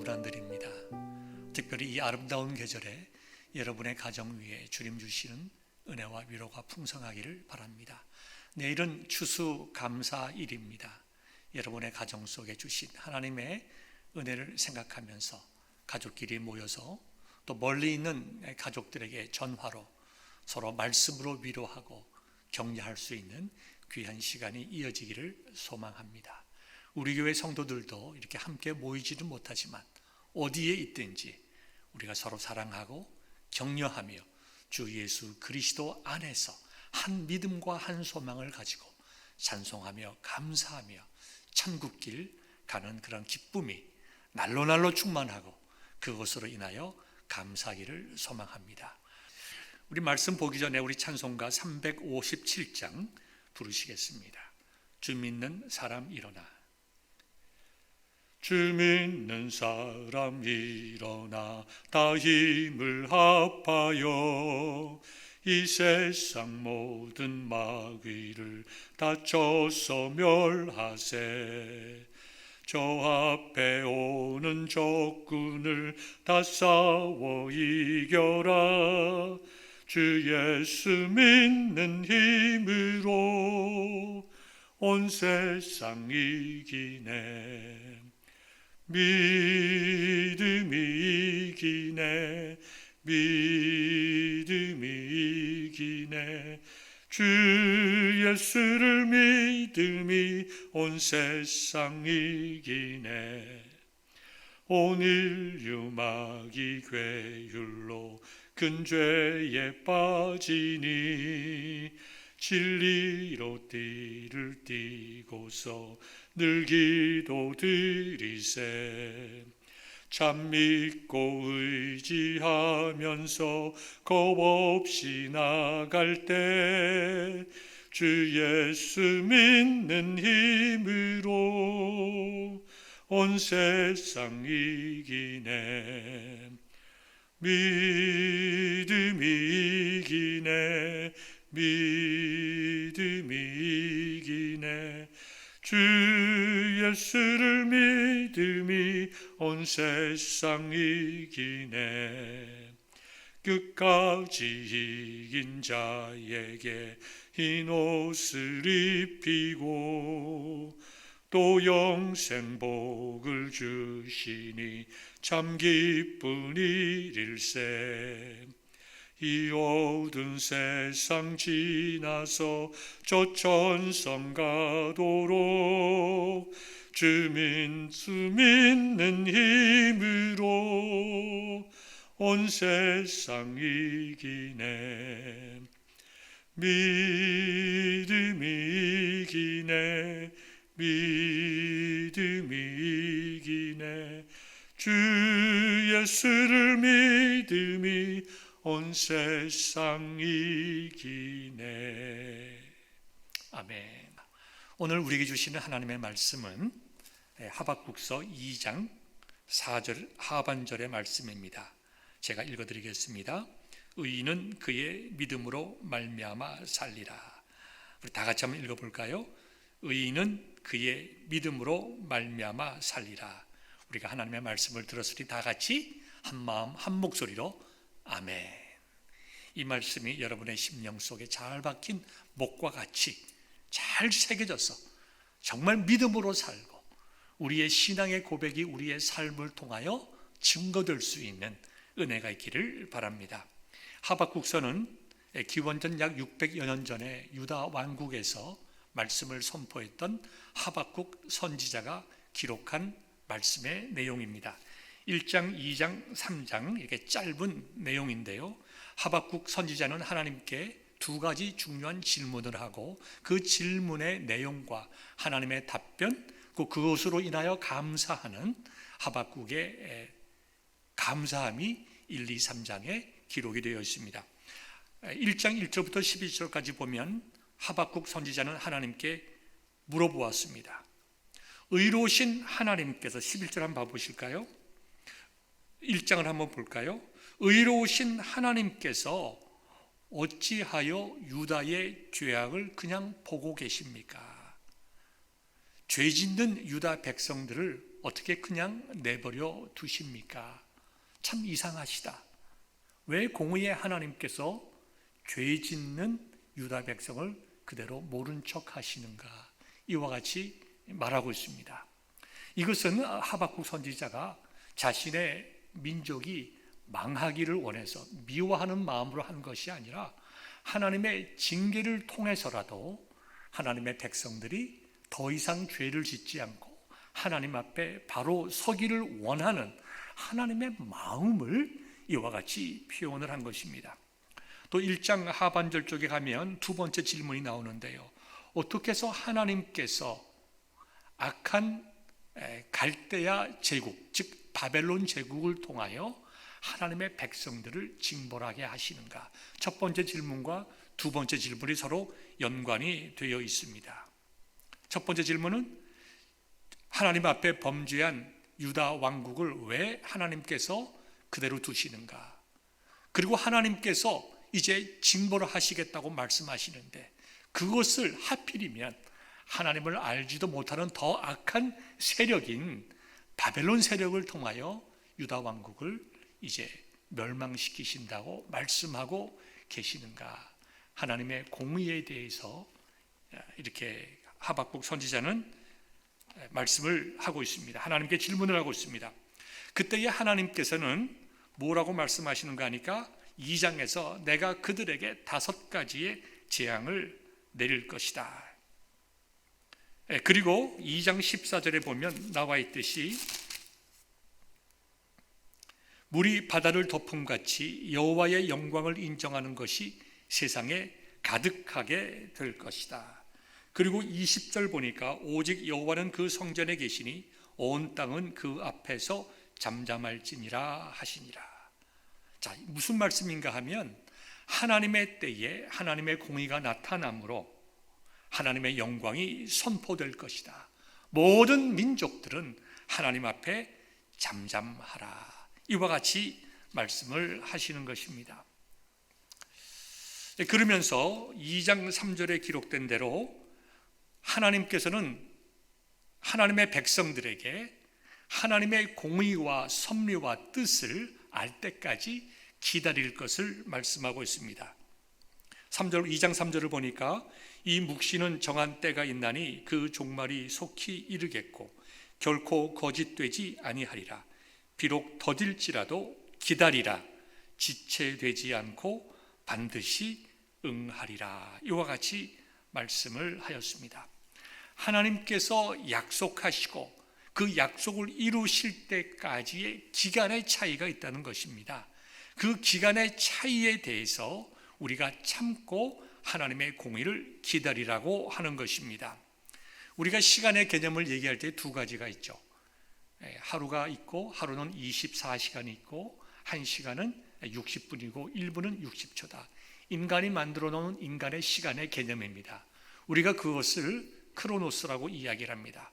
축원드립니다. 특별히 이 아름다운 계절에 여러분의 가정 위에 주님 주시는 은혜와 위로가 풍성하기를 바랍니다. 내일은 추수감사일입니다. 여러분의 가정 속에 주신 하나님의 은혜를 생각하면서 가족끼리 모여서 또 멀리 있는 가족들에게 전화로 서로 말씀으로 위로하고 격려할 수 있는 귀한 시간이 이어지기를 소망합니다. 우리 교회 성도들도 이렇게 함께 모이지는 못하지만 어디에 있든지 우리가 서로 사랑하고 격려하며 주 예수 그리스도 안에서 한 믿음과 한 소망을 가지고 찬송하며 감사하며 천국길 가는 그런 기쁨이 날로 충만하고 그것으로 인하여 감사하기를 소망합니다. 우리 말씀 보기 전에 우리 찬송가 357장 부르시겠습니다. 주 믿는 사람 일어나. 주 믿는 사람 일어나 다 힘을 합하여 이 세상 모든 마귀를 다 쳐서 멸하세. 저 앞에 오는 적군을 다 싸워 이겨라. 주 예수 믿는 힘으로 온 세상 이기네. 믿음이 이기네. 믿음이 이기네. 주 예수를 믿음이 온 세상 이기네. 온 인류 마귀 괴율로 큰 죄에 빠지니 진리로 띠를 띠고서 늘 기도드리세. 참 믿고 의지하면서 겁없이 나갈 때 주 예수 믿는 힘으로 온 세상 이기네. 믿음이 이기네. 믿음이 이기네. 주 예수를 믿음이 온 세상 이기네. 끝까지 이긴 자에게 흰 옷을 입히고 또 영생 복을 주시니 참 기쁜 일일세. 이 어두운 세상 지나서 저 천성 가도록 주 믿는 힘으로 온 세상 이기네. 믿음이 이기네. 믿음이 이기네. 주 예수를 믿음이 온 세상 이기네. 아멘. 오늘 우리에게 주시는 하나님의 말씀은 하박국서 2장 4절 하반절의 말씀입니다. 제가 읽어드리겠습니다. 의인은 그의 믿음으로 말미암아 살리라. 우리 다 같이 한번 읽어볼까요? 의인은 그의 믿음으로 말미암아 살리라. 우리가 하나님의 말씀을 들었으니 다 같이 한 마음 한 목소리로 아멘. 이 말씀이 여러분의 심령 속에 잘 박힌 목과 같이 잘 새겨져서 정말 믿음으로 살고 우리의 신앙의 고백이 우리의 삶을 통하여 증거될 수 있는 은혜가 있기를 바랍니다. 하박국서는 기원전 약 600여 년 전에 유다 왕국에서 말씀을 선포했던 하박국 선지자가 기록한 말씀의 내용입니다. 1장, 2장, 3장 이렇게 짧은 내용인데요. 하박국 선지자는 하나님께 두 가지 중요한 질문을 하고 그 질문의 내용과 하나님의 답변, 그것으로 인하여 감사하는 하박국의 감사함이 1, 2, 3장에 기록이 되어 있습니다. 1장 1절부터 12절까지 보면 하박국 선지자는 하나님께 물어보았습니다. 의로우신 하나님께서 11절 한번 봐보실까요? 1장을 한번 볼까요? 의로우신 하나님께서 어찌하여 유다의 죄악을 그냥 보고 계십니까? 죄 짓는 유다 백성들을 어떻게 그냥 내버려 두십니까? 참 이상하시다. 왜 공의의 하나님께서 죄 짓는 유다 백성을 그대로 모른 척 하시는가? 이와 같이 말하고 있습니다. 이것은 하박국 선지자가 자신의 민족이 망하기를 원해서 미워하는 마음으로 한 것이 아니라 하나님의 징계를 통해서라도 하나님의 백성들이 더 이상 죄를 짓지 않고 하나님 앞에 바로 서기를 원하는 하나님의 마음을 이와 같이 표현을 한 것입니다. 또 1장 하반절 쪽에 가면 두 번째 질문이 나오는데요. 어떻게 해서 하나님께서 악한 갈대아 제국, 즉 바벨론 제국을 통하여 하나님의 백성들을 징벌하게 하시는가? 첫 번째 질문과 두 번째 질문이 서로 연관이 되어 있습니다. 첫 번째 질문은 하나님 앞에 범죄한 유다 왕국을 왜 하나님께서 그대로 두시는가? 그리고 하나님께서 이제 징벌을 하시겠다고 말씀하시는데 그것을 하필이면 하나님을 알지도 못하는 더 악한 세력인 바벨론 세력을 통하여 유다 왕국을 이제 멸망시키신다고 말씀하고 계시는가? 하나님의 공의에 대해서 이렇게 하박국 선지자는 말씀을 하고 있습니다. 하나님께 질문을 하고 있습니다. 그때에 하나님께서는 뭐라고 말씀하시는가 하니까 2장에서 내가 그들에게 5가지의 재앙을 내릴 것이다. 그리고 2장 14절에 보면 나와 있듯이 물이 바다를 덮음같이 여호와의 영광을 인정하는 것이 세상에 가득하게 될 것이다. 그리고 20절 보니까 오직 여호와는 그 성전에 계시니 온 땅은 그 앞에서 잠잠할지니라 하시니라. 자, 무슨 말씀인가 하면 하나님의 때에 하나님의 공의가 나타나므로 하나님의 영광이 선포될 것이다. 모든 민족들은 하나님 앞에 잠잠하라. 이와 같이 말씀을 하시는 것입니다. 그러면서 2장 3절에 기록된 대로 하나님께서는 하나님의 백성들에게 하나님의 공의와 섭리와 뜻을 알 때까지 기다릴 것을 말씀하고 있습니다. 2장 3절을 보니까 이 묵시는 정한 때가 있나니 그 종말이 속히 이르겠고 결코 거짓되지 아니하리라. 비록 더딜지라도 기다리라. 지체되지 않고 반드시 응하리라. 이와 같이 말씀을 하였습니다. 하나님께서 약속하시고 그 약속을 이루실 때까지의 기간의 차이가 있다는 것입니다. 그 기간의 차이에 대해서 우리가 참고 하나님의 공의를 기다리라고 하는 것입니다. 우리가 시간의 개념을 얘기할 때 2가지가 있죠. 하루가 있고 하루는 24시간이 있고 1시간은 60분이고 1분은 60초다. 인간이 만들어 놓은 인간의 시간의 개념입니다. 우리가 그것을 크로노스라고 이야기를 합니다.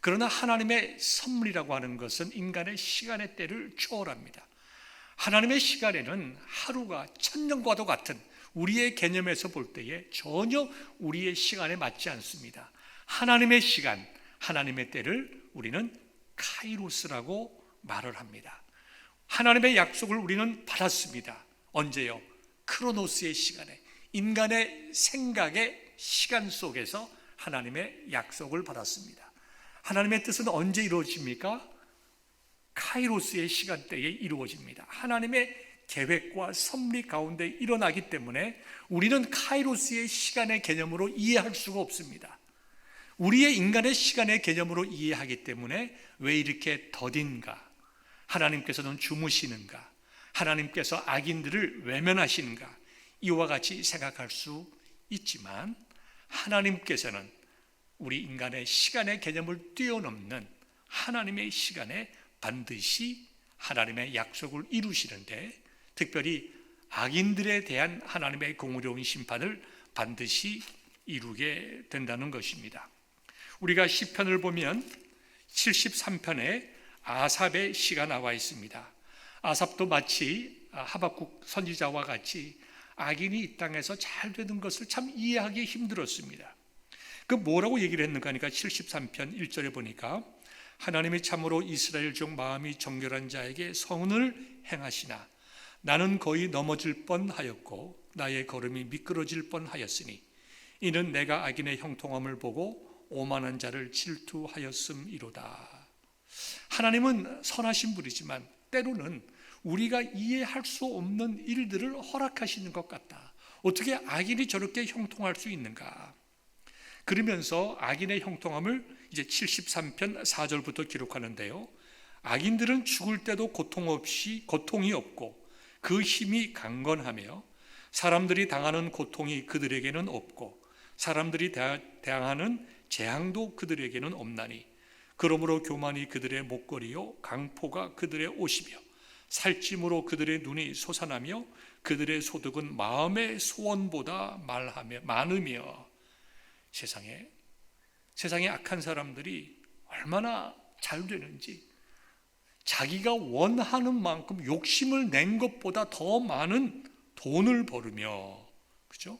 그러나 하나님의 섭리라고 하는 것은 인간의 시간의 때를 초월합니다. 하나님의 시간에는 하루가 천년과도 같은 우리의 개념에서 볼 때에 전혀 우리의 시간에 맞지 않습니다. 하나님의 시간, 하나님의 때를 우리는 카이로스라고 말을 합니다. 하나님의 약속을 우리는 받았습니다. 언제요? 크로노스의 시간에, 인간의 생각의 시간 속에서 하나님의 약속을 받았습니다. 하나님의 뜻은 언제 이루어집니까? 카이로스의 시간대에 이루어집니다. 하나님의 계획과 섭리 가운데 일어나기 때문에 우리는 카이로스의 시간의 개념으로 이해할 수가 없습니다. 우리의 인간의 시간의 개념으로 이해하기 때문에 왜 이렇게 더딘가? 하나님께서는 주무시는가? 하나님께서 악인들을 외면하시는가? 이와 같이 생각할 수 있지만 하나님께서는 우리 인간의 시간의 개념을 뛰어넘는 하나님의 시간에 반드시 하나님의 약속을 이루시는데 특별히 악인들에 대한 하나님의 공의로운 심판을 반드시 이루게 된다는 것입니다. 우리가 시편을 보면 73편에 아삽의 시가 나와 있습니다. 아삽도 마치 하박국 선지자와 같이 악인이 이 땅에서 잘 되는 것을 참 이해하기 힘들었습니다. 그 뭐라고 얘기를 했는가 하니까 73편 1절에 보니까 하나님이 참으로 이스라엘 중 마음이 정결한 자에게 성은을 행하시나 나는 거의 넘어질 뻔하였고 나의 걸음이 미끄러질 뻔하였으니 이는 내가 악인의 형통함을 보고 오만한 자를 질투하였음이로다. 하나님은 선하신 분이지만 때로는 우리가 이해할 수 없는 일들을 허락하시는 것 같다. 어떻게 악인이 저렇게 형통할 수 있는가? 그러면서 악인의 형통함을 이제 73편 4절부터 기록하는데요. 악인들은 죽을 때도 고통이 없고 그 힘이 강건하며 사람들이 당하는 고통이 그들에게는 없고 사람들이 당하는 재앙도 그들에게는 없나니 그러므로 교만이 그들의 목걸이요 강포가 그들의 옷이며 살찜으로 그들의 눈이 솟아나며 그들의 소득은 마음의 소원보다 많으며. 세상에 악한 사람들이 얼마나 잘 되는지, 자기가 원하는 만큼 욕심을 낸 것보다 더 많은 돈을 벌으며, 그죠?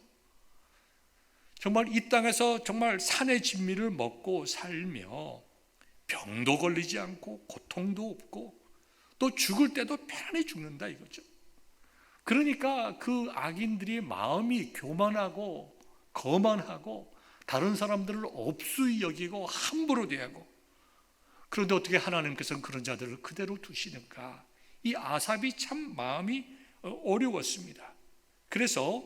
정말 이 땅에서 정말 산의 진미를 먹고 살며 병도 걸리지 않고 고통도 없고 또 죽을 때도 편안히 죽는다 이거죠. 그러니까 그 악인들이 마음이 교만하고 거만하고 다른 사람들을 업수히 여기고 함부로 대하고, 그런데 어떻게 하나님께서는 그런 자들을 그대로 두시는가? 이 아삽이 참 마음이 어려웠습니다. 그래서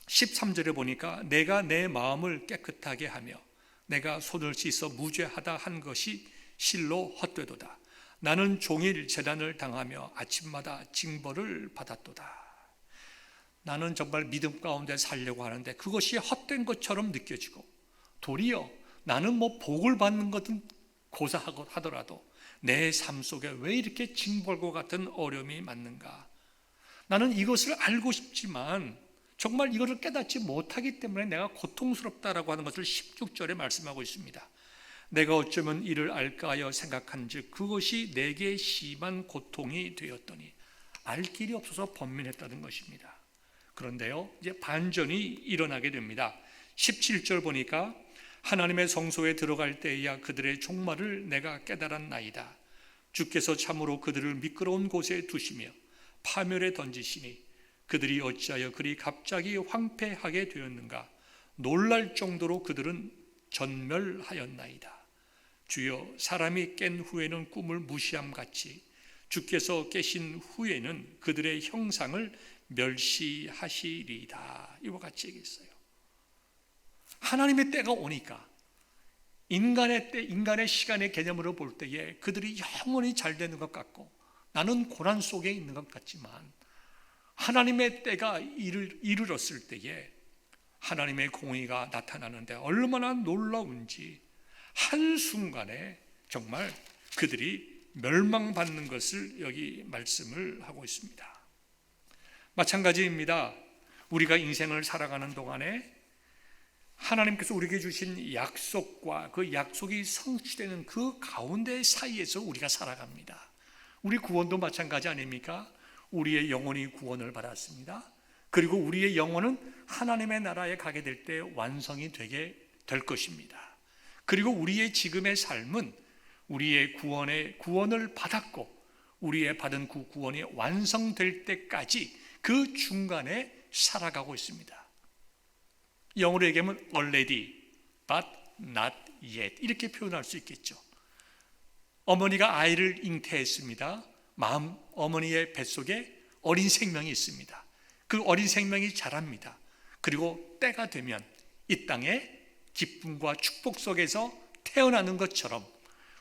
13절에 보니까 내가 내 마음을 깨끗하게 하며 내가 손을 씻어 무죄하다 한 것이 실로 헛되도다. 나는 종일 재난을 당하며 아침마다 징벌을 받았도다. 나는 정말 믿음 가운데 살려고 하는데 그것이 헛된 것처럼 느껴지고, 도리어 나는 복을 받는 것은 고사하더라도 내 삶 속에 왜 이렇게 징벌과 같은 어려움이 맞는가? 나는 이것을 알고 싶지만 정말 이것을 깨닫지 못하기 때문에 내가 고통스럽다라고 하는 것을 16절에 말씀하고 있습니다. 내가 어쩌면 이를 알까 하여 생각한즉 그것이 내게 심한 고통이 되었더니, 알 길이 없어서 번민했다는 것입니다. 그런데요, 이제 반전이 일어나게 됩니다. 17절 보니까 하나님의 성소에 들어갈 때에야 그들의 종말을 내가 깨달았나이다. 주께서 참으로 그들을 미끄러운 곳에 두시며 파멸에 던지시니 그들이 어찌하여 그리 갑자기 황폐하게 되었는가? 놀랄 정도로 그들은 전멸하였나이다. 주여, 사람이 깬 후에는 꿈을 무시함같이 주께서 깨신 후에는 그들의 형상을 멸시하시리이다. 이와 같이 얘기했어요. 하나님의 때가 오니까 인간의 때, 인간의 시간의 개념으로 볼 때에 그들이 영원히 잘 되는 것 같고 나는 고난 속에 있는 것 같지만, 하나님의 때가 이르렀을 때에 하나님의 공의가 나타나는데 얼마나 놀라운지, 한순간에 정말 그들이 멸망받는 것을 여기 말씀을 하고 있습니다. 마찬가지입니다. 우리가 인생을 살아가는 동안에 하나님께서 우리에게 주신 약속과 그 약속이 성취되는 그 가운데 사이에서 우리가 살아갑니다. 우리 구원도 마찬가지 아닙니까? 우리의 영혼이 구원을 받았습니다. 그리고 우리의 영혼은 하나님의 나라에 가게 될 때 완성이 되게 될 것입니다. 그리고 우리의 지금의 삶은 우리의 구원을 받았고 우리의 받은 그 구원이 완성될 때까지 그 중간에 살아가고 있습니다. 영어로 얘기하면 already but not yet 이렇게 표현할 수 있겠죠. 어머니가 아이를 잉태했습니다. 어머니의 뱃속에 어린 생명이 있습니다. 그 어린 생명이 자랍니다. 그리고 때가 되면 이 땅에 기쁨과 축복 속에서 태어나는 것처럼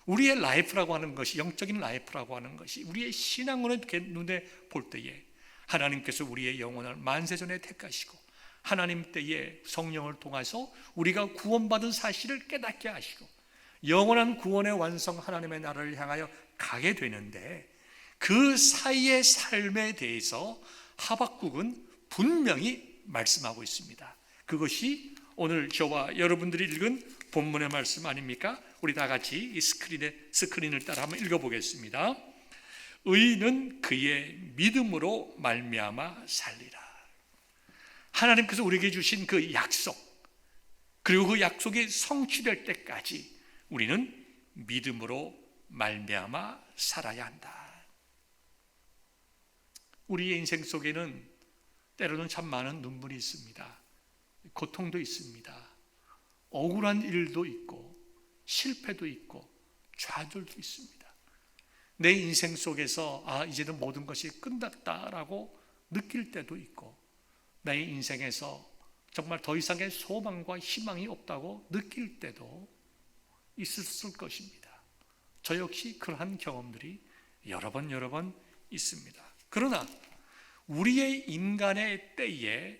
우리의 라이프라고 하는 것이, 영적인 라이프라고 하는 것이 우리의 신앙으로 눈에 볼 때에 하나님께서 우리의 영혼을 만세전에 택하시고 하나님 때에 성령을 통해서 우리가 구원받은 사실을 깨닫게 하시고 영원한 구원의 완성 하나님의 나라를 향하여 가게 되는데, 그 사이의 삶에 대해서 하박국은 분명히 말씀하고 있습니다. 그것이 오늘 저와 여러분들이 읽은 본문의 말씀 아닙니까? 우리 다 같이 이 스크린을 따라 한번 읽어보겠습니다. 의인은 그의 믿음으로 말미암아 살리라. 하나님께서 우리에게 주신 그 약속, 그리고 그 약속이 성취될 때까지 우리는 믿음으로 말미암아 살아야 한다. 우리의 인생 속에는 때로는 참 많은 눈물이 있습니다. 고통도 있습니다. 억울한 일도 있고 실패도 있고 좌절도 있습니다. 내 인생 속에서 이제는 모든 것이 끝났다라고 느낄 때도 있고, 나의 인생에서 정말 더 이상의 소망과 희망이 없다고 느낄 때도 있을 것입니다. 저 역시 그러한 경험들이 여러 번 있습니다. 그러나 우리의 인간의 때에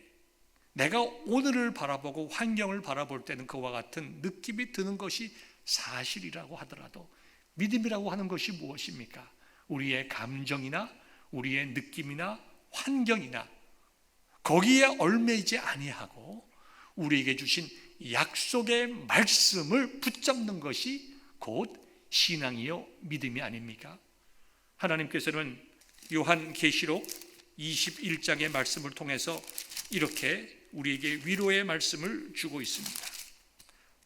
내가 오늘을 바라보고 환경을 바라볼 때는 그와 같은 느낌이 드는 것이 사실이라고 하더라도, 믿음이라고 하는 것이 무엇입니까? 우리의 감정이나 우리의 느낌이나 환경이나 거기에 얽매이지 아니하고 우리에게 주신 약속의 말씀을 붙잡는 것이 곧 신앙이요 믿음이 아닙니까? 하나님께서는 요한계시록 21장의 말씀을 통해서 이렇게 우리에게 위로의 말씀을 주고 있습니다.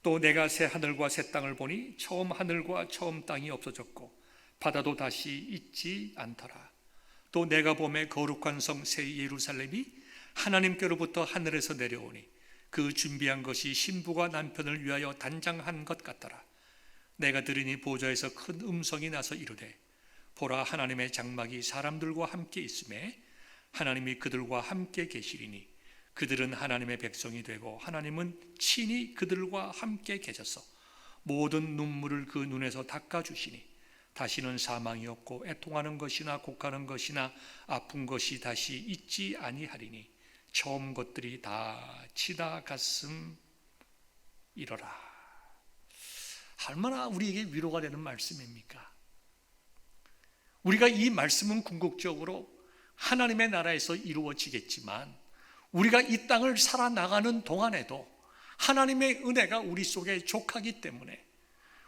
또 내가 새 하늘과 새 땅을 보니 처음 하늘과 처음 땅이 없어졌고 바다도 다시 있지 않더라. 또 내가 보매 거룩한 성 새 예루살렘이 하나님께로부터 하늘에서 내려오니 그 준비한 것이 신부가 남편을 위하여 단장한 것 같더라. 내가 들으니 보좌에서 큰 음성이 나서 이르되 보라, 하나님의 장막이 사람들과 함께 있음에 하나님이 그들과 함께 계시리니 그들은 하나님의 백성이 되고 하나님은 친히 그들과 함께 계셔서 모든 눈물을 그 눈에서 닦아주시니 다시는 사망이 없고 애통하는 것이나 곡하는 것이나 아픈 것이 다시 있지 아니하리니 처음 것들이 다 지나갔음이러라. 얼마나 우리에게 위로가 되는 말씀입니까? 우리가 이 말씀은 궁극적으로 하나님의 나라에서 이루어지겠지만 우리가 이 땅을 살아나가는 동안에도 하나님의 은혜가 우리 속에 족하기 때문에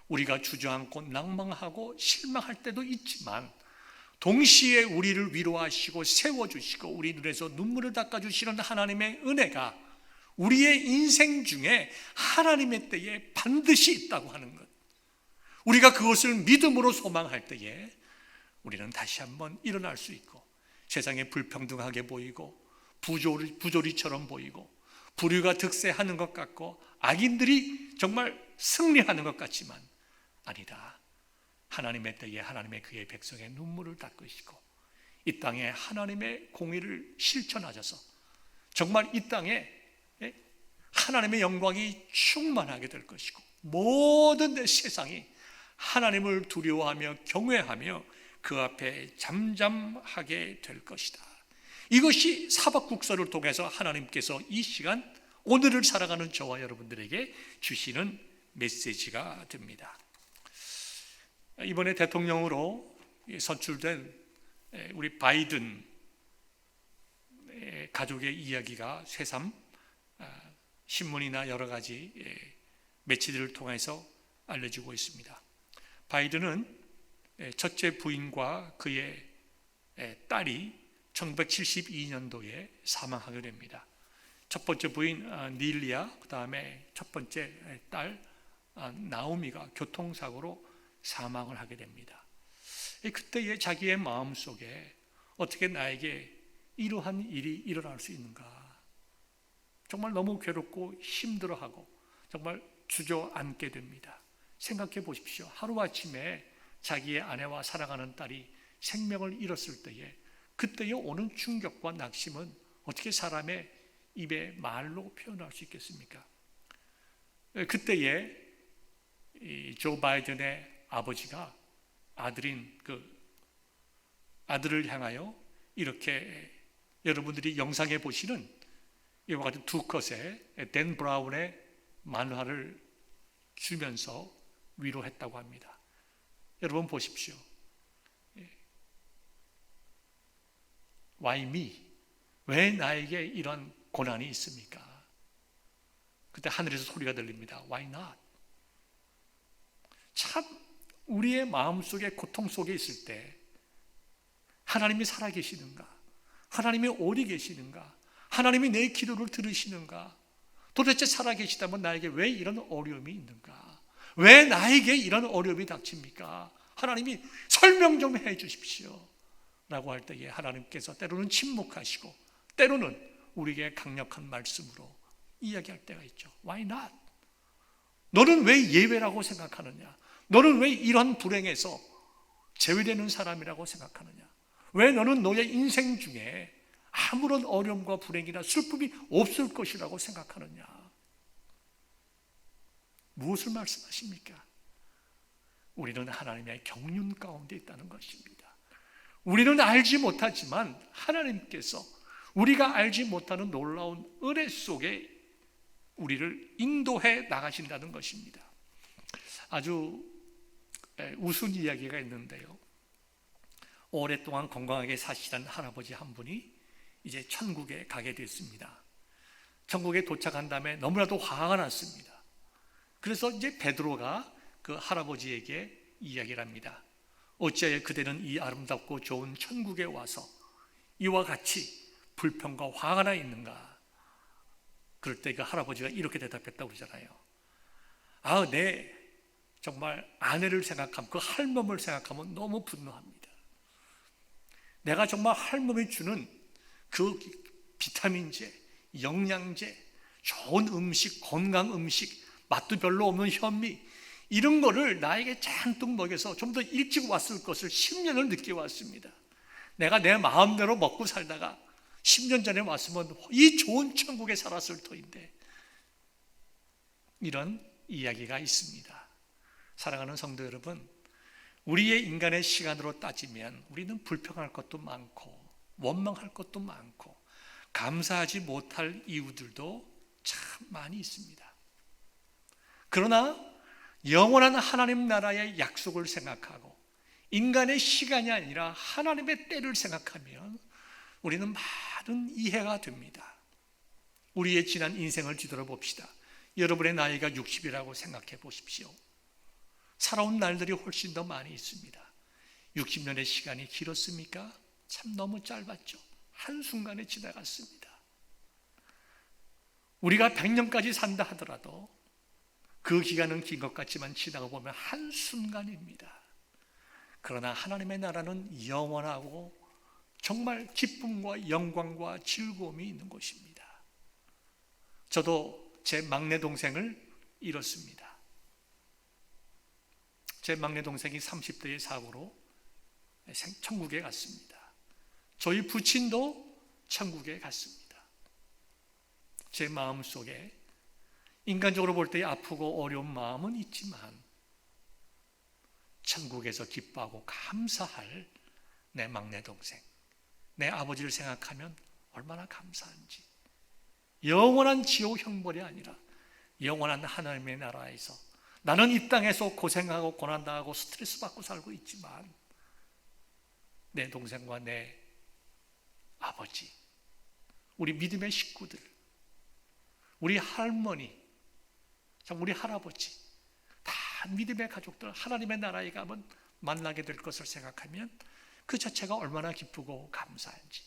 우리가 주저앉고 낭망하고 실망할 때도 있지만 동시에 우리를 위로하시고 세워주시고 우리 눈에서 눈물을 닦아주시는 하나님의 은혜가 우리의 인생 중에 하나님의 때에 반드시 있다고 하는 것, 우리가 그것을 믿음으로 소망할 때에 우리는 다시 한번 일어날 수 있고, 세상에 불평등하게 보이고 부조리처럼 보이고 불의가 득세하는 것 같고 악인들이 정말 승리하는 것 같지만 아니다. 하나님의 때에 하나님의 그의 백성의 눈물을 닦으시고 이 땅에 하나님의 공의를 실천하셔서 정말 이 땅에 하나님의 영광이 충만하게 될 것이고 모든 내 세상이 하나님을 두려워하며 경외하며 그 앞에 잠잠하게 될 것이다. 이것이 사박국서를 통해서 하나님께서 이 시간 오늘을 살아가는 저와 여러분들에게 주시는 메시지가 됩니다. 이번에 대통령으로 선출된 우리 바이든 가족의 이야기가 새삼 신문이나 여러 가지 매체들을 통해서 알려지고 있습니다. 바이든은 첫째 부인과 그의 딸이 1972년도에 사망하게 됩니다. 첫 번째 부인 닐리아, 그 다음에 첫 번째 딸 나오미가 교통사고로 사망을 하게 됩니다. 그때에 자기의 마음속에 어떻게 나에게 이러한 일이 일어날 수 있는가, 정말 너무 괴롭고 힘들어하고 정말 주저앉게 됩니다. 생각해 보십시오. 하루아침에 자기의 아내와 사랑하는 딸이 생명을 잃었을 때에 그때에 오는 충격과 낙심은 어떻게 사람의 입에 말로 표현할 수 있겠습니까? 그때에 조 바이든의 아버지가 아들인 아들을 향하여 이렇게 여러분들이 영상에 보시는 이와 같은 두 컷의 댄 브라운의 만화를 주면서 위로했다고 합니다. 여러분 보십시오. Why me? 왜 나에게 이런 고난이 있습니까? 그때 하늘에서 소리가 들립니다. Why not? 참 우리의 마음속에 고통 속에 있을 때 하나님이 살아계시는가? 하나님이 어디 계시는가? 하나님이 내 기도를 들으시는가? 도대체 살아계시다면 나에게 왜 이런 어려움이 있는가? 왜 나에게 이런 어려움이 닥칩니까? 하나님이 설명 좀 해 주십시오 라고 할 때에 하나님께서 때로는 침묵하시고 때로는 우리에게 강력한 말씀으로 이야기할 때가 있죠. Why not? 너는 왜 예외라고 생각하느냐? 너는 왜 이런 불행에서 제외되는 사람이라고 생각하느냐? 왜 너는 너의 인생 중에 아무런 어려움과 불행이나 슬픔이 없을 것이라고 생각하느냐? 무엇을 말씀하십니까? 우리는 하나님의 경륜 가운데 있다는 것입니다. 우리는 알지 못하지만 하나님께서 우리가 알지 못하는 놀라운 은혜 속에 우리를 인도해 나가신다는 것입니다. 아주 우스운 이야기가 있는데요. 오랫동안 건강하게 사시던 할아버지 한 분이 이제 천국에 가게 됐습니다. 천국에 도착한 다음에 너무나도 화가 났습니다. 그래서 이제 베드로가 그 할아버지에게 이야기를 합니다. 어찌하여 그대는 이 아름답고 좋은 천국에 와서 이와 같이 불평과 화가 나 있는가? 그럴 때 그 할아버지가 이렇게 대답했다고 그러잖아요. 네, 정말 아내를 생각하면, 그 할멈을 생각하면 너무 분노합니다. 내가 정말 할멈이 주는 그 비타민제, 영양제, 좋은 음식, 건강 음식, 맛도 별로 없는 현미, 이런 거를 나에게 잔뜩 먹여서 좀 더 일찍 왔을 것을 10년을 늦게 왔습니다. 내가 내 마음대로 먹고 살다가 10년 전에 왔으면 이 좋은 천국에 살았을 터인데, 이런 이야기가 있습니다. 사랑하는 성도 여러분, 우리의 인간의 시간으로 따지면 우리는 불평할 것도 많고 원망할 것도 많고 감사하지 못할 이유들도 참 많이 있습니다. 그러나 영원한 하나님 나라의 약속을 생각하고 인간의 시간이 아니라 하나님의 때를 생각하면 우리는 많은 이해가 됩니다. 우리의 지난 인생을 뒤돌아봅시다. 여러분의 나이가 60이라고 생각해 보십시오. 살아온 날들이 훨씬 더 많이 있습니다. 60년의 시간이 길었습니까? 참 너무 짧았죠. 한순간에 지나갔습니다. 우리가 100년까지 산다 하더라도 그 기간은 긴 것 같지만 지나가 보면 한순간입니다. 그러나 하나님의 나라는 영원하고 정말 기쁨과 영광과 즐거움이 있는 곳입니다. 저도 제 막내 동생을 잃었습니다. 제 막내 동생이 30대의 사고로 천국에 갔습니다. 저희 부친도 천국에 갔습니다. 제 마음속에 인간적으로 볼 때 아프고 어려운 마음은 있지만 천국에서 기뻐하고 감사할 내 막내 동생, 내 아버지를 생각하면 얼마나 감사한지, 영원한 지옥 형벌이 아니라 영원한 하나님의 나라에서 나는 이 땅에서 고생하고 고난당하고 스트레스 받고 살고 있지만 내 동생과 내 아버지, 우리 믿음의 식구들, 우리 할머니, 우리 할아버지, 다 믿음의 가족들, 하나님의 나라에 가면 만나게 될 것을 생각하면 그 자체가 얼마나 기쁘고 감사한지,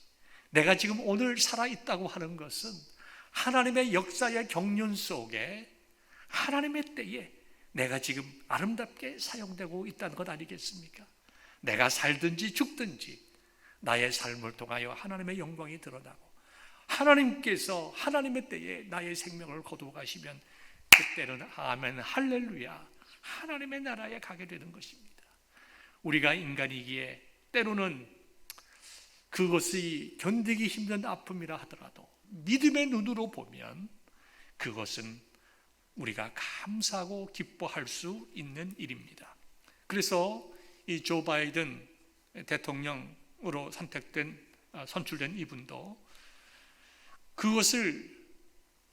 내가 지금 오늘 살아있다고 하는 것은 하나님의 역사의 경륜 속에 하나님의 때에 내가 지금 아름답게 사용되고 있다는 것 아니겠습니까? 내가 살든지 죽든지 나의 삶을 통하여 하나님의 영광이 드러나고 하나님께서 하나님의 때에 나의 생명을 거두어 가시면 그때는 아멘 할렐루야 하나님의 나라에 가게 되는 것입니다. 우리가 인간이기에 때로는 그것이 견디기 힘든 아픔이라 하더라도 믿음의 눈으로 보면 그것은 우리가 감사하고 기뻐할 수 있는 일입니다. 그래서 이 조 바이든 대통령으로 선출된 이분도 그것을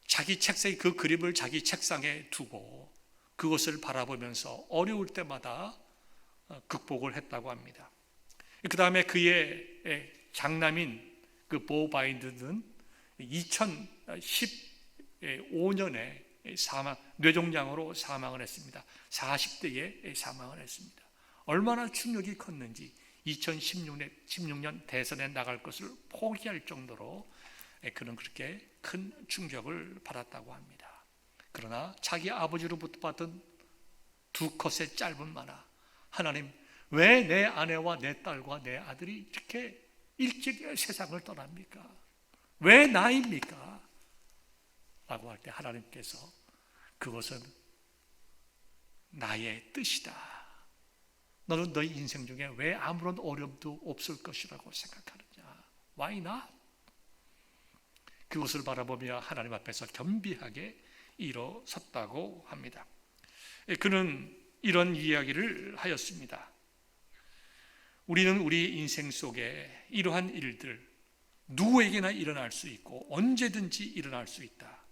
자기 책상에, 그 그림을 자기 책상에 두고 그것을 바라보면서 어려울 때마다 극복을 했다고 합니다. 그 다음에 그의 장남인 그 보 바이든은 2015년에 뇌종양으로 사망을 했습니다. 40대에 사망을 했습니다. 얼마나 충격이 컸는지 2016년 대선에 나갈 것을 포기할 정도로 그는 그렇게 큰 충격을 받았다고 합니다. 그러나 자기 아버지로부터 받은 두 컷의 짧은 마나. 하나님, 왜 내 아내와 내 딸과 내 아들이 이렇게 일찍 세상을 떠납니까? 왜 나입니까? 라고 할 때 하나님께서 그것은 나의 뜻이다. 너는 너희 인생 중에 왜 아무런 어려움도 없을 것이라고 생각하느냐? Why not? 그것을 바라보며 하나님 앞에서 겸비하게 일어섰다고 합니다. 그는 이런 이야기를 하였습니다. 우리는 우리 인생 속에 이러한 일들 누구에게나 일어날 수 있고 언제든지 일어날 수 있다.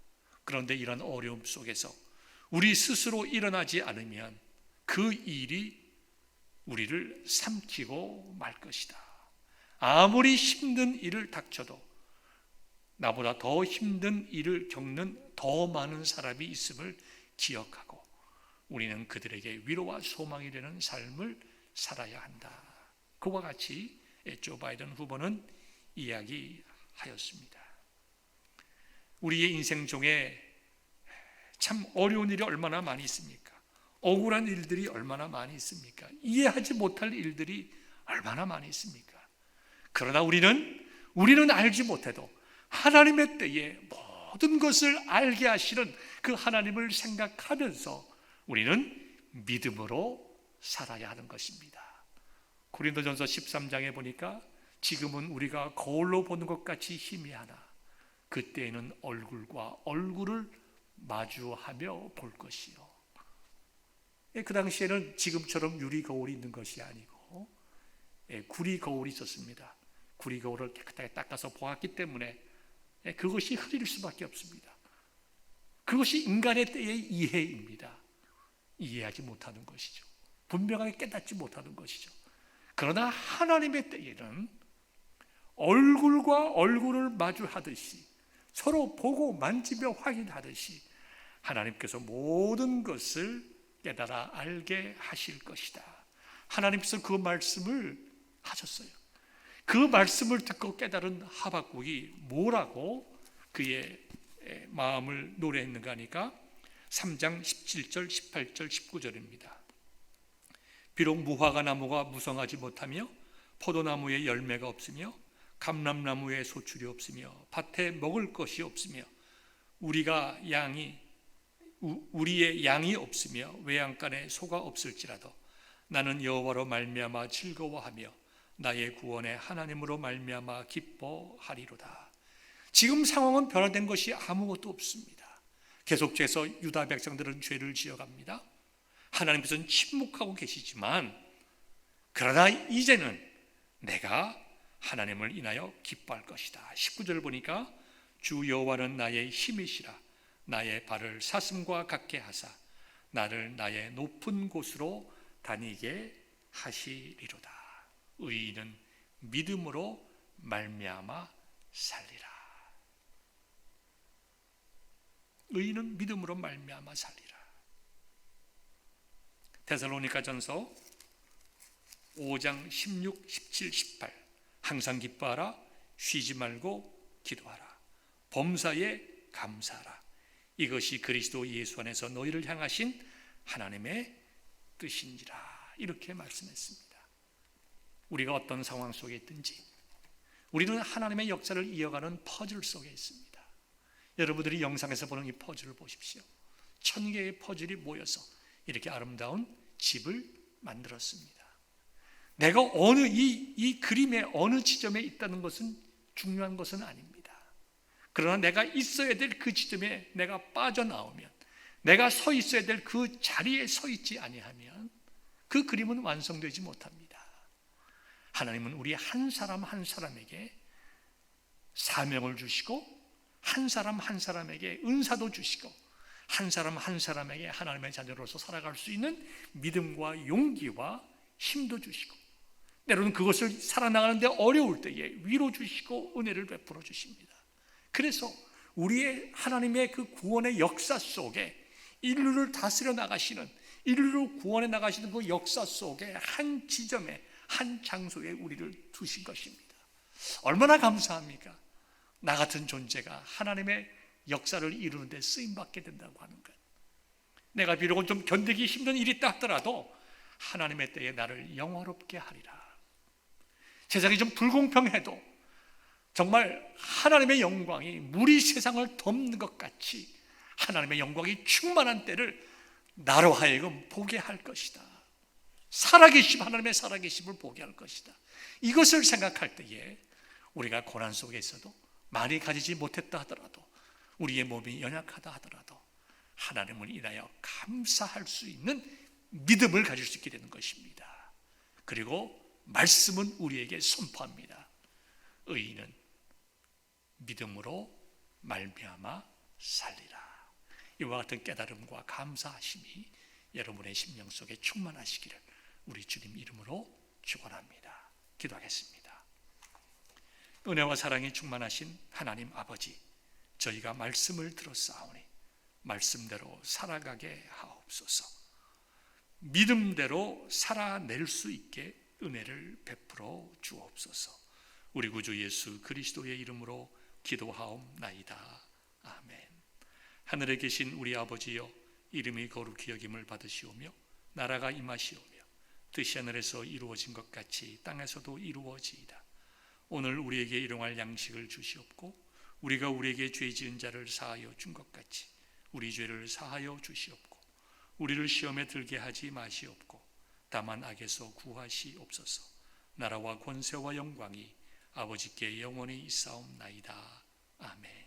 그런데 이런 어려움 속에서 우리 스스로 일어나지 않으면 그 일이 우리를 삼키고 말 것이다. 아무리 힘든 일을 닥쳐도 나보다 더 힘든 일을 겪는 더 많은 사람이 있음을 기억하고 우리는 그들에게 위로와 소망이 되는 삶을 살아야 한다. 그와 같이 조 바이든 후보는 이야기하였습니다. 우리의 인생 중에 참 어려운 일이 얼마나 많이 있습니까? 억울한 일들이 얼마나 많이 있습니까? 이해하지 못할 일들이 얼마나 많이 있습니까? 그러나 우리는 알지 못해도 하나님의 때에 모든 것을 알게 하시는 그 하나님을 생각하면서 우리는 믿음으로 살아야 하는 것입니다. 고린도전서 13장에 보니까 지금은 우리가 거울로 보는 것 같이 희미하나 그때에는 얼굴과 얼굴을 마주하며 볼 것이요. 그 당시에는 지금처럼 유리 거울이 있는 것이 아니고 구리 거울이 있었습니다. 구리 거울을 깨끗하게 닦아서 보았기 때문에 그것이 흐릴 수밖에 없습니다. 그것이 인간의 때의 이해입니다. 이해하지 못하는 것이죠. 분명하게 깨닫지 못하는 것이죠. 그러나 하나님의 때에는 얼굴과 얼굴을 마주하듯이 서로 보고 만지며 확인하듯이 하나님께서 모든 것을 깨달아 알게 하실 것이다. 하나님께서 그 말씀을 하셨어요. 그 말씀을 듣고 깨달은 하박국이 뭐라고 그의 마음을 노래했는가 하니까 3장 17절, 18절, 19절입니다. 비록 무화과 나무가 무성하지 못하며 포도나무에 열매가 없으며 감람나무에 소출이 없으며 밭에 먹을 것이 없으며 우리의 양이 없으며 외양간에 소가 없을지라도 나는 여호와로 말미암아 즐거워하며 나의 구원의 하나님으로 말미암아 기뻐하리로다. 지금 상황은 변화된 것이 아무것도 없습니다. 계속해서 유다 백성들은 죄를 지어갑니다. 하나님께서는 침묵하고 계시지만 그러나 이제는 내가 하나님을 인하여 기뻐할 것이다. 19절 보니까 주 여호와는 나의 힘이시라. 나의 발을 사슴과 같게 하사 나를 나의 높은 곳으로 다니게 하시리로다. 의인은 믿음으로 말미암아 살리라. 의인은 믿음으로 말미암아 살리라. 데살로니가전서 5장 16, 17, 18 항상 기뻐하라. 쉬지 말고 기도하라. 범사에 감사하라. 이것이 그리스도 예수 안에서 너희를 향하신 하나님의 뜻인지라. 이렇게 말씀했습니다. 우리가 어떤 상황 속에 있든지 우리는 하나님의 역사를 이어가는 퍼즐 속에 있습니다. 여러분들이 영상에서 보는 이 퍼즐을 보십시오. 1000개의 퍼즐이 모여서 이렇게 아름다운 집을 만들었습니다. 내가 이 그림의 어느 지점에 있다는 것은 중요한 것은 아닙니다. 그러나 내가 있어야 될 그 지점에 내가 빠져나오면, 내가 서 있어야 될 그 자리에 서 있지 아니하면 그 그림은 완성되지 못합니다. 하나님은 우리 한 사람 한 사람에게 사명을 주시고 한 사람 한 사람에게 은사도 주시고 한 사람 한 사람에게 하나님의 자녀로서 살아갈 수 있는 믿음과 용기와 힘도 주시고 때로는 그것을 살아나가는데 어려울 때에 위로 주시고 은혜를 베풀어 주십니다. 그래서 우리의 하나님의 그 구원의 역사 속에 인류를 다스려 나가시는, 인류를 구원해 나가시는 그 역사 속에 한 지점에, 한 장소에 우리를 두신 것입니다. 얼마나 감사합니까? 나 같은 존재가 하나님의 역사를 이루는 데 쓰임받게 된다고 하는 것. 내가 비록 좀 견디기 힘든 일이 있다 하더라도 하나님의 때에 나를 영화롭게 하리라. 세상이 좀 불공평해도 정말 하나님의 영광이 물이 세상을 덮는 것 같이 하나님의 영광이 충만한 때를 나로 하여금 보게 할 것이다. 살아계심, 하나님의 살아계심을 보게 할 것이다. 이것을 생각할 때에 우리가 고난 속에 있어도 많이 가지지 못했다 하더라도, 우리의 몸이 연약하다 하더라도 하나님을 인하여 감사할 수 있는 믿음을 가질 수 있게 되는 것입니다. 그리고 말씀은 우리에게 선포합니다. 의인은 믿음으로 말미암아 살리라. 이와 같은 깨달음과 감사하심이 여러분의 심령 속에 충만하시기를 우리 주님 이름으로 축원합니다. 기도하겠습니다. 은혜와 사랑이 충만하신 하나님 아버지, 저희가 말씀을 들었사오니 말씀대로 살아가게 하옵소서. 믿음대로 살아낼 수 있게 은혜를 베풀어 주옵소서. 우리 구주 예수 그리스도의 이름으로 기도하옵나이다. 아멘. 하늘에 계신 우리 아버지여, 이름이 거룩히 여김을 받으시오며 나라가 임하시오며 뜻이 하늘에서 이루어진 것 같이 땅에서도 이루어지이다. 오늘 우리에게 일용할 양식을 주시옵고 우리가 우리에게 죄 지은 자를 사하여 준 것 같이 우리 죄를 사하여 주시옵고 우리를 시험에 들게 하지 마시옵고 다만 악에서 구하시옵소서. 나라와 권세와 영광이 아버지께 영원히 있사옵나이다. 아멘.